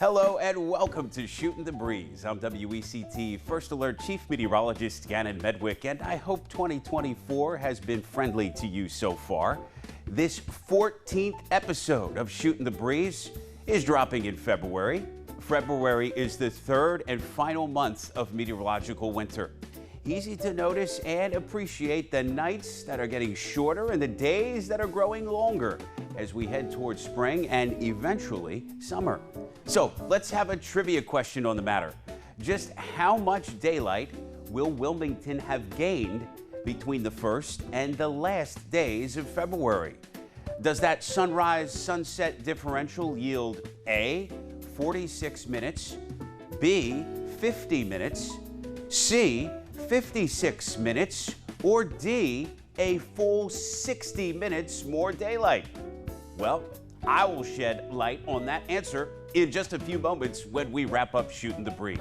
Hello and welcome to Shootin' the Breeze. I'm WECT First Alert Chief Meteorologist Gannon, and I hope 2024 has been friendly to you so far. This 14th episode of Shootin' the Breeze is dropping in February. February is the third and final month of meteorological winter. Easy to notice and appreciate the nights that are getting shorter and the days that are growing longer as we head towards spring and eventually summer. So let's have a trivia question on the matter. Just how much daylight will Wilmington have gained between the first and the last days of February? Does that sunrise-sunset differential yield A, 46 minutes, B, 50 minutes, C, 56 minutes, or D, a full 60 minutes more daylight? Well, I will shed light on that answer in just a few moments when we wrap up Shootin' the Breeze.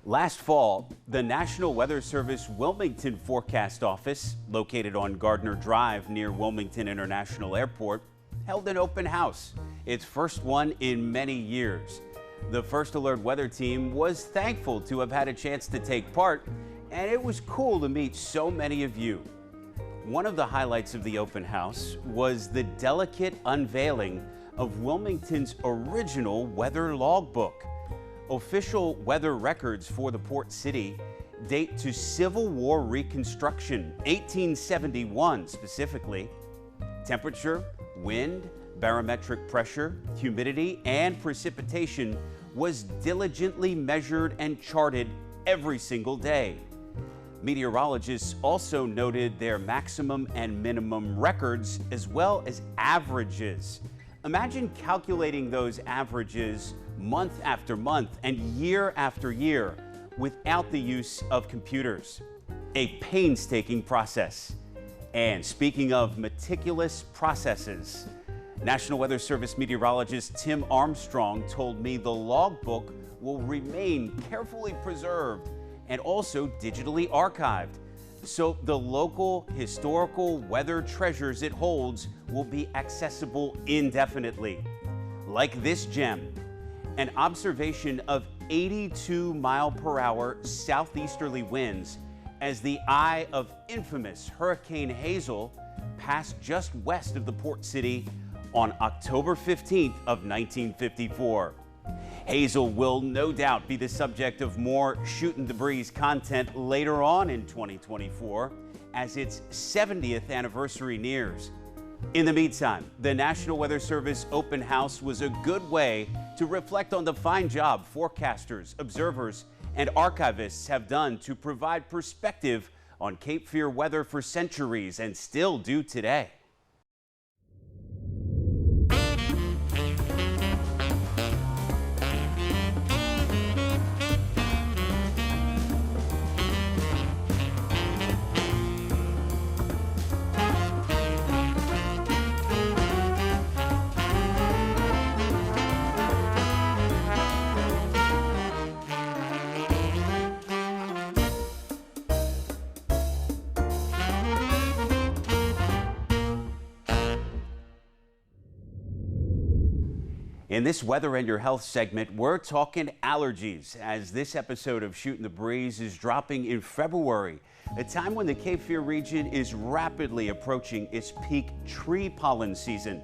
Last fall, the National Weather Service Wilmington Forecast Office, located on Gardner Drive near Wilmington International Airport, held an open house, its first one in many years. The First Alert weather team was thankful to have had a chance to take part, and it was cool to meet so many of you. One of the highlights of the open house was the delicate unveiling of Wilmington's original weather logbook. Official weather records for the port city date to Civil War Reconstruction, 1871 specifically. Temperature, wind, barometric pressure, humidity, and precipitation was diligently measured and charted every single day. Meteorologists also noted their maximum and minimum records as well as averages. Imagine calculating those averages month after month and year after year without the use of computers. A painstaking process. And speaking of meticulous processes, National Weather Service meteorologist Tim Armstrong told me the logbook will remain carefully preserved and also digitally archived. So the local historical weather treasures it holds will be accessible indefinitely. Like this gem, an observation of 82-mile-per-hour southeasterly winds as the eye of infamous Hurricane Hazel passed just west of the port city on October 15th of 1954. Hazel will no doubt be the subject of more Shootin' the Breeze content later on in 2024 as its 70th anniversary nears. In the meantime, the National Weather Service open house was a good way to reflect on the fine job forecasters, observers, and archivists have done to provide perspective on Cape Fear weather for centuries and still do today. In this Weather and Your Health segment, we're talking allergies, as this episode of Shootin' the Breeze is dropping in February, a time when the Cape Fear region is rapidly approaching its peak tree pollen season.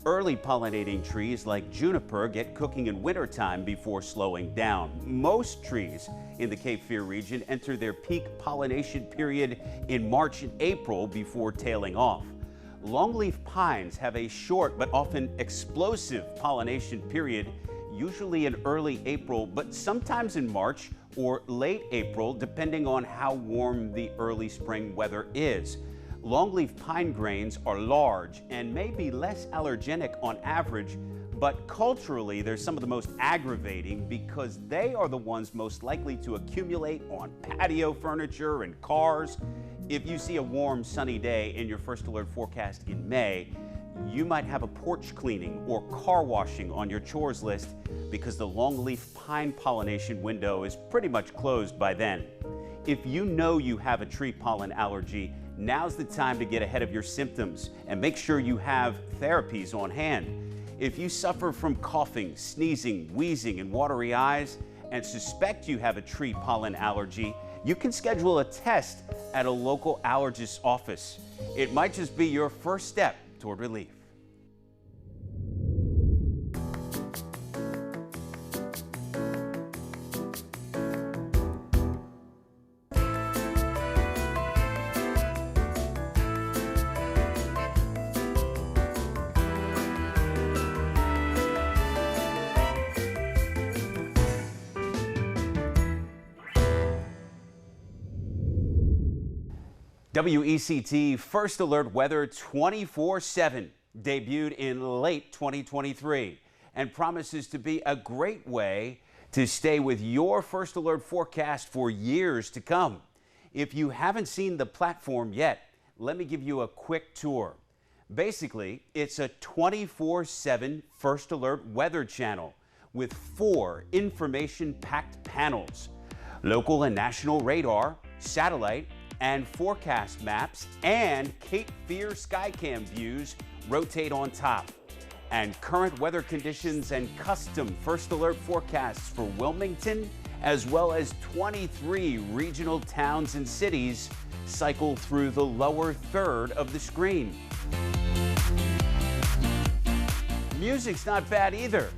Early pollinating trees like juniper get cooking in wintertime before slowing down. Most trees in the Cape Fear region enter their peak pollination period in March and April before tailing off. Longleaf pines have a short but often explosive pollination period, usually in early April, but sometimes in March or late April, depending on how warm the early spring weather is. Longleaf pine grains are large and may be less allergenic on average, But culturally, they're some of the most aggravating because they are the ones most likely to accumulate on patio furniture and cars. If you see a warm, sunny day in your first alert forecast in May, you might have a porch cleaning or car washing on your chores list because the longleaf pine pollination window is pretty much closed by then. If you know you have a tree pollen allergy, now's the time to get ahead of your symptoms and make sure you have therapies on hand. If you suffer from coughing, sneezing, wheezing, and watery eyes, and suspect you have a tree pollen allergy, you can schedule a test at a local allergist's office. It might just be your first step toward relief. WECT First Alert Weather 24/7 debuted in late 2023 and promises to be a great way to stay with your First Alert forecast for years to come. If you haven't seen the platform yet, let me give you a quick tour. Basically, it's a 24/7 First Alert weather channel with 4 information-packed panels: local and national radar, satellite, and forecast maps, and Cape Fear Skycam views rotate on top. And current weather conditions and custom First Alert forecasts for Wilmington, as well as 23 regional towns and cities, cycle through the lower third of the screen. Music's not bad either.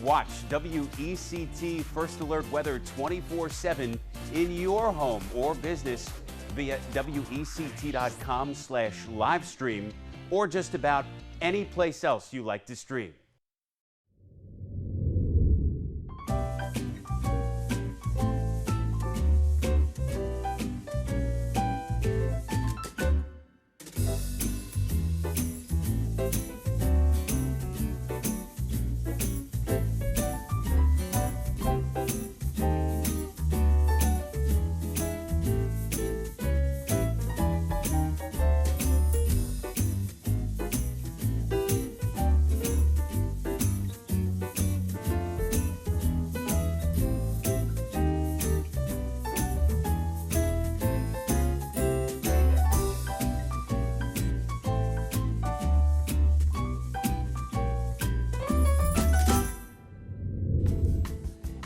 Watch WECT First Alert Weather 24/7 in your home or business via WECT.com/livestream or just about any place else you like to stream.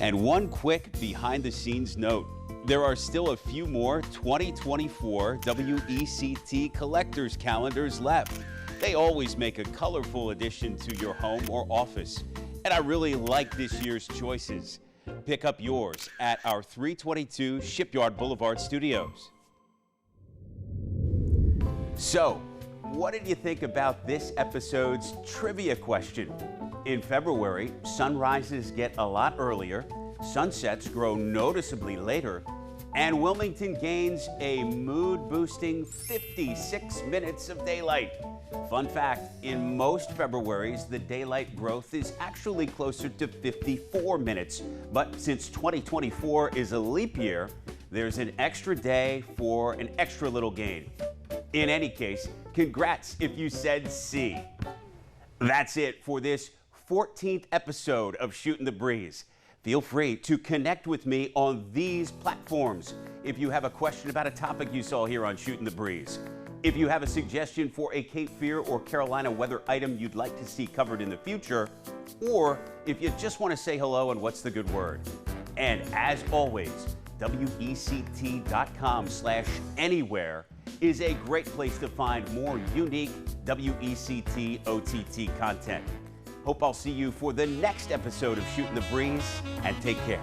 And one quick behind-the-scenes note. There are still a few more 2024 WECT collector's calendars left. They always make a colorful addition to your home or office. And I really like this year's choices. Pick up yours at our 322 Shipyard Boulevard studios. So, what did you think about this episode's trivia question? In February, sunrises get a lot earlier, sunsets grow noticeably later, and Wilmington gains a mood-boosting 56 minutes of daylight. Fun fact, in most Februaries, the daylight growth is actually closer to 54 minutes. But since 2024 is a leap year, there's an extra day for an extra little gain. In any case, congrats if you said C. That's it for this 14th episode of Shootin' the Breeze. Feel free to connect with me on these platforms if you have a question about a topic you saw here on Shootin' the Breeze. If you have a suggestion for a Cape Fear or Carolina weather item you'd like to see covered in the future, or if you just want to say hello and what's the good word. And as always, WECT.com/anywhere is a great place to find more unique WECT OTT content. Hope I'll see you for the next episode of Shootin' the Breeze, and take care.